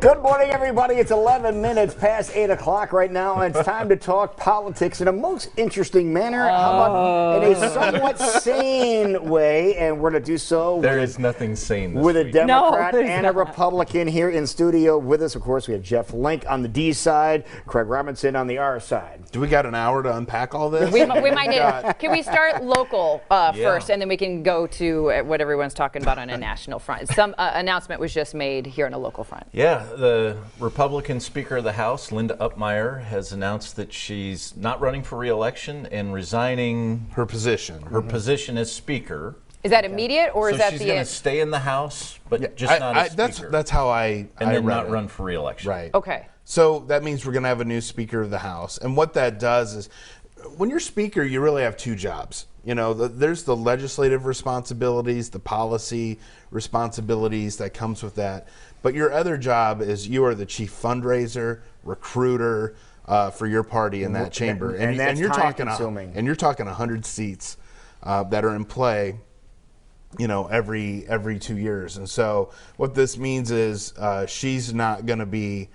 Good morning, everybody. It's 11 minutes past 8 o'clock right now, and it's time to talk politics in a most interesting manner. How about in a somewhat sane way? And we're going to do so. There is nothing sane this with week. A Democrat and not. a Republican here in studio with us. Of course, we have Jeff Link on the D side, Craig Robinson on the R side. Do we got an hour to unpack all this? We might need. Can we start local first, and then we can go to what everyone's talking about on a national front? Some announcement was just made here on a local front. Yeah, the Republican Speaker of the House, Linda Upmeyer, has announced that she's not running for re-election and resigning her position. Her position as Speaker. Is that immediate, or so is that she's the? going to stay in the House, but just not as Speaker. That's how I then not it. run for re-election. Right. Okay. So that means we're going to have a new Speaker of the House, and what that does is, when you're Speaker, you really have two jobs. You know, there's the legislative responsibilities, the policy responsibilities that comes with that. But your other job is you are the chief fundraiser, recruiter for your party in that chamber, and that's you're talking time-consuming. and you're talking 100 seats that are in play. You know, every 2 years, and so what this means is she's not going to be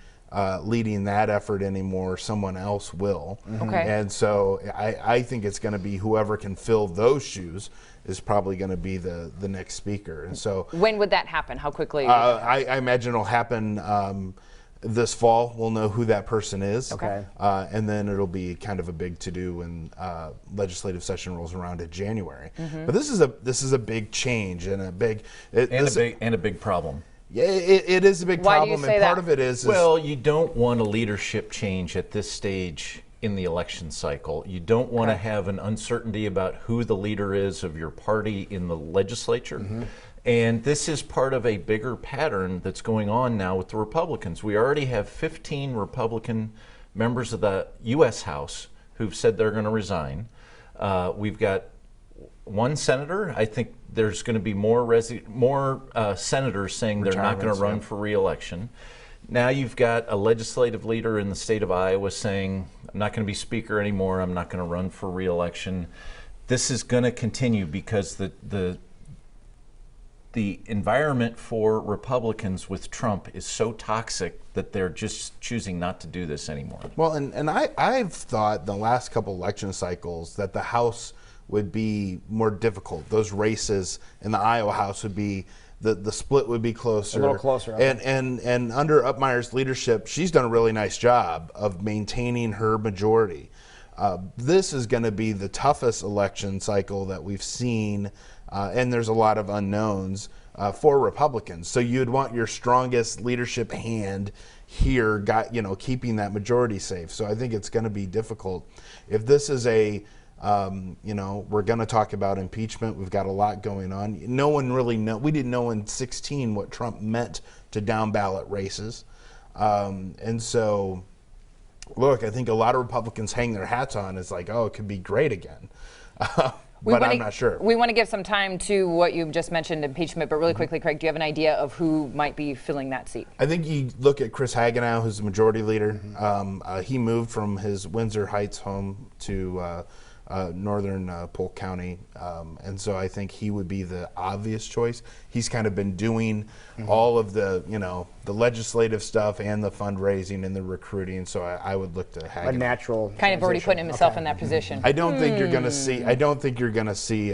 leading that effort anymore. Someone else will. Okay. And so I think it's going to be whoever can fill those shoes is probably going to be the next speaker. And so when would that happen? How quickly? I imagine it'll happen this fall. We'll know who that person is. Okay. And then it'll be kind of a big to-do when legislative session rolls around in January. But this is a big change and a big problem. Yeah, it is a big Why do you problem, say and part that? of it is Well, you don't want a leadership change at this stage in the election cycle. You don't want to have an uncertainty about who the leader is of your party in the legislature. And this is part of a bigger pattern that's going on now with the Republicans. We already have 15 Republican members of the U.S. House who've said they're going to resign. We've got one senator. I think there's going to be more senators saying they're not going to run for re-election. Now you've got a legislative leader in the state of Iowa saying, I'm not going to be Speaker anymore, I'm not going to run for re-election. This is going to continue because the environment for Republicans with Trump is so toxic that they're just choosing not to do this anymore. Well, and I've thought the last couple election cycles that the House would be more difficult. Those races in the Iowa House would be, the split would be closer. A little closer. Okay. And under Upmeyer's leadership, she's done a really nice job of maintaining her majority. This is going to be the toughest election cycle that we've seen, and there's a lot of unknowns for Republicans. So you'd want your strongest leadership hand here, keeping that majority safe. So I think it's going to be difficult. If this is we're going to talk about impeachment. We've got a lot going on. No one really we didn't know in 2016 what Trump meant to down ballot races. And so, look, I think a lot of Republicans hang their hats on. It's like, oh, it could be great again. But I'm not sure. We want to give some time to what you just mentioned, impeachment, but really quickly, Craig, do you have an idea of who might be filling that seat? I think you look at Chris Hagenow, who's the majority leader. He moved from his Windsor Heights home to northern Polk County, and so I think he would be the obvious choice. He's kind of been doing all of the legislative stuff and the fundraising and the recruiting, so I would look to Hagenow. A natural kind of already putting himself Okay. in that position. I don't think you're going to see. I don't think you're going to see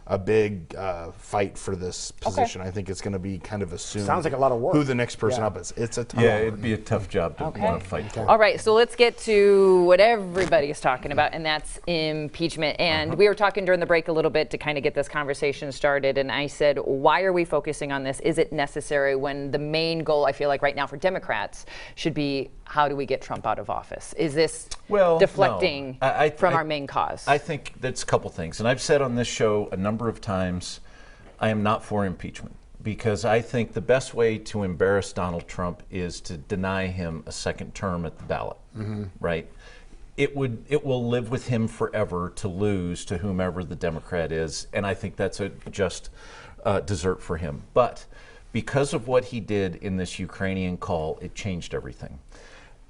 a big fight for this position. I think it's going to be kind of assumed. Sounds like a lot of work. Who the next person up is. It's a tough. It'd be a tough job to want to fight for. All right, so let's get to what everybody is talking about, and that's impeachment. And we were talking during the break a little bit to kind of get this conversation started, and I said, why are we focusing on this? Is it necessary when the main goal, I feel like right now for Democrats, should be how do we get Trump out of office? Is this deflecting from our main cause? I think that's a couple things. And I've said on this show a number of times, I am not for impeachment because I think the best way to embarrass Donald Trump is to deny him a second term at the ballot, right? It will live with him forever to lose to whomever the Democrat is, and I think that's a just dessert for him. But because of what he did in this Ukrainian call, it changed everything.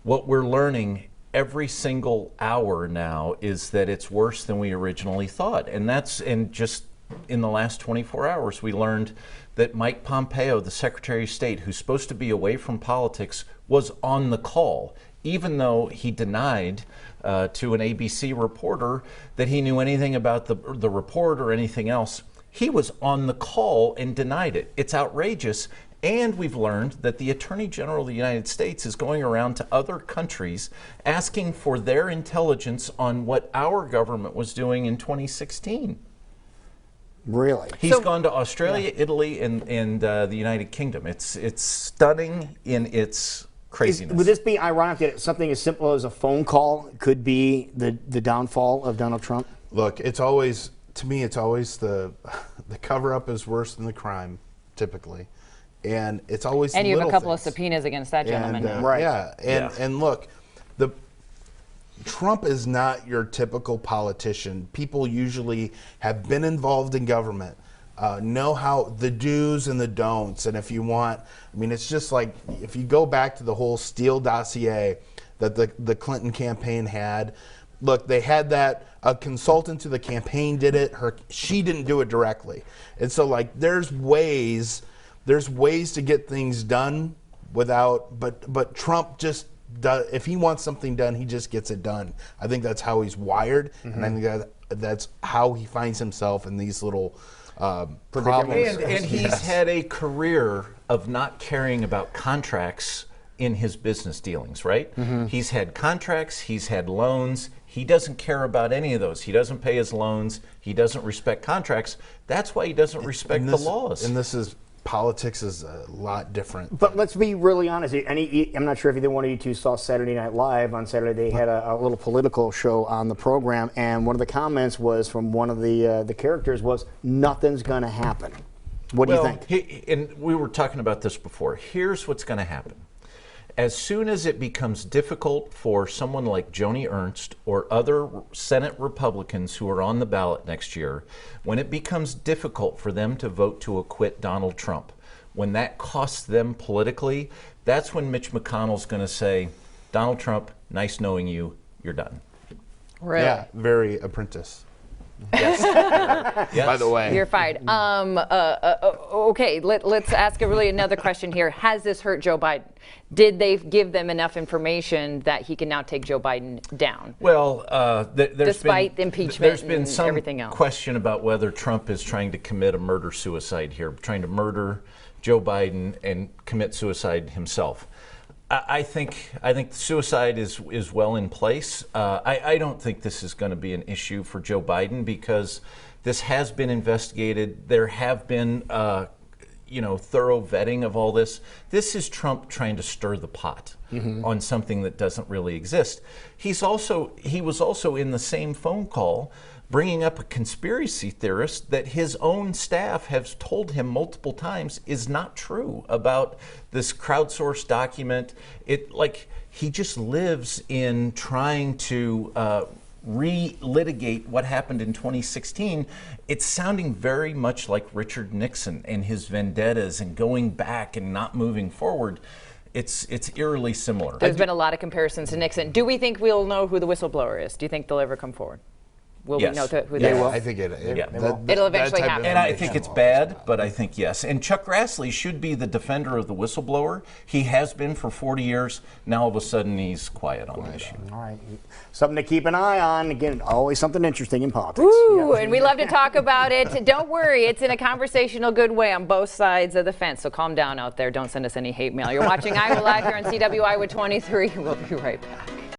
What we're learning every single hour now is that it's worse than we originally thought. And just in the last 24 hours, we learned that Mike Pompeo, the Secretary of State, who's supposed to be away from politics, was on the call, even though he denied to an ABC reporter that he knew anything about the report or anything else. He was on the call and denied it. It's outrageous. And we've learned that the Attorney General of the United States is going around to other countries asking for their intelligence on what our government was doing in 2016. Really? He's gone to Australia, Italy, and the United Kingdom. It's stunning in its craziness. Would this be ironic that something as simple as a phone call could be the downfall of Donald Trump? Look, it's always, to me, it's always the cover-up is worse than the crime, typically. And it's always and you have a couple things. of subpoenas against that gentleman. And, Right. Yeah, and look, Trump is not your typical politician. People usually have been involved in government, know how the do's and the don'ts. And if you want, I mean, it's just like if you go back to the whole Steele dossier that the Clinton campaign had. Look, they had that a consultant to the campaign did it. She didn't do it directly, and so like there's ways to get things done without, but Trump just does, if he wants something done, he just gets it done. I think that's how he's wired, and I think that's how he finds himself in these little problems. And he's had a career of not caring about contracts in his business dealings, right? He's had contracts, he's had loans. He doesn't care about any of those. He doesn't pay his loans. He doesn't respect contracts. That's why he doesn't respect the laws. And politics is a lot different. But let's be really honest. I'm not sure if either one of you two saw Saturday Night Live. On Saturday, they had a little political show on the program, and one of the comments was from one of the characters was, "Nothing's going to happen." What do you think? And we were talking about this before. Here's what's going to happen. As soon as it becomes difficult for someone like Joni Ernst or other Senate Republicans who are on the ballot next year, when it becomes difficult for them to vote to acquit Donald Trump, when that costs them politically, that's when Mitch McConnell's going to say, Donald Trump, nice knowing you, you're done. Really? Yeah, very Apprentice. Yes. Yes. By the way. You're fired. Okay, let's ask another question here. Has this hurt Joe Biden? Did they give them enough information that he can now take Joe Biden down? Well, Despite impeachment there's been and some everything else. question about whether Trump is trying to commit a murder-suicide here, trying to murder Joe Biden and commit suicide himself. I think suicide is well in place. I don't think this is going to be an issue for Joe Biden because this has been investigated. There have been thorough vetting of all this. This is Trump trying to stir the pot on something that doesn't really exist. He was also in the same phone call bringing up a conspiracy theorist that his own staff has told him multiple times is not true about this crowdsourced document. He just lives in trying to re-litigate what happened in 2016. It's sounding very much like Richard Nixon and his vendettas and going back and not moving forward. It's eerily similar. There's been a lot of comparisons to Nixon. Do we think we'll know who the whistleblower is? Do you think they'll ever come forward? Will we know who they will? I think It'll eventually happen. And I think it's bad, but I think yes. And Chuck Grassley should be the defender of the whistleblower. He has been for 40 years. Now all of a sudden he's quiet on the issue. All right. Something to keep an eye on. Again, always something interesting in politics. Ooh, and we love to talk about it. Don't worry, it's in a conversational good way on both sides of the fence. So calm down out there. Don't send us any hate mail. You're watching Iowa Live here on CW Iowa 23. We'll be right back.